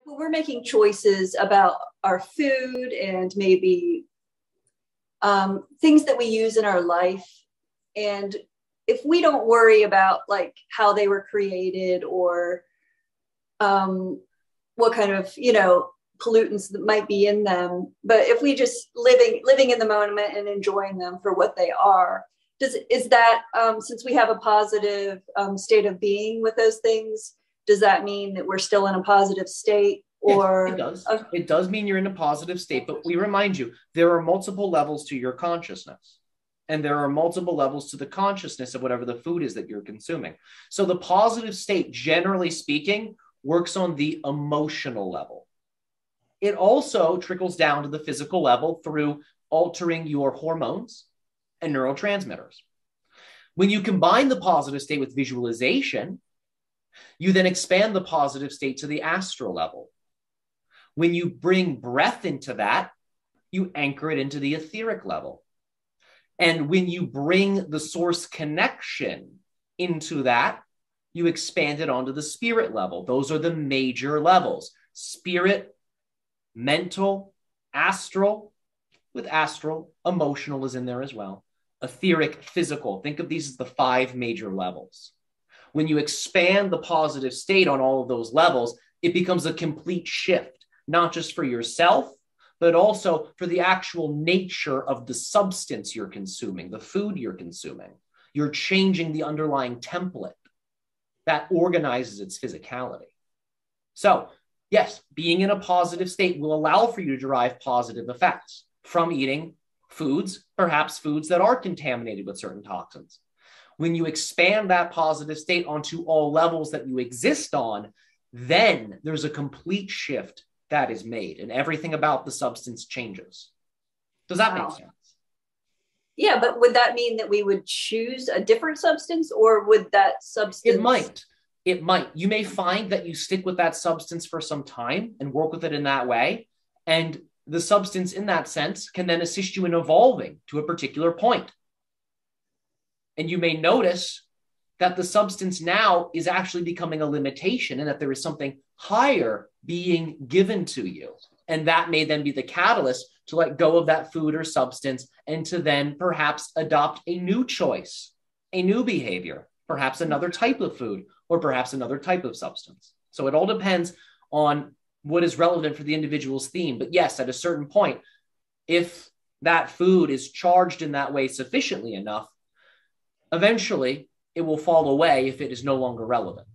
we're making choices about our food and maybe things that we use in our life. And if we don't worry about like how they were created or what kind of, pollutants that might be in them, but if we just living in the moment and enjoying them for what they are, is that since we have a positive state of being with those things, does that mean that we're still in a positive state? Or yes, it does. It does mean you're in a positive state, but we remind you there are multiple levels to your consciousness, and there are multiple levels to the consciousness of whatever the food is that you're consuming. So the positive state, generally speaking, works on the emotional level. It also trickles down to the physical level through altering your hormones and neurotransmitters. When you combine the positive state with visualization, you then expand the positive state to the astral level. When you bring breath into that, you anchor it into the etheric level. And when you bring the source connection into that, you expand it onto the spirit level. Those are the major levels: spirit, mental, astral. With astral, emotional is in there as well. Etheric, physical. Think of these as the 5 major levels. When you expand the positive state on all of those levels, it becomes a complete shift, not just for yourself, but also for the actual nature of the substance you're consuming, the food you're consuming. You're changing the underlying template that organizes its physicality. So, yes, being in a positive state will allow for you to derive positive effects from eating foods, perhaps foods that are contaminated with certain toxins. When you expand that positive state onto all levels that you exist on, then there's a complete shift that is made and everything about the substance changes. Does that make sense? Yeah, but would that mean that we would choose a different substance, or would that substance? It might. You may find that you stick with that substance for some time and work with it in that way. And the substance in that sense can then assist you in evolving to a particular point. And you may notice that the substance now is actually becoming a limitation and that there is something higher being given to you. And that may then be the catalyst to let go of that food or substance and to then perhaps adopt a new choice, a new behavior, perhaps another type of food or perhaps another type of substance. So it all depends on what is relevant for the individual's theme. But yes, at a certain point, if that food is charged in that way sufficiently enough, eventually it will fall away if it is no longer relevant.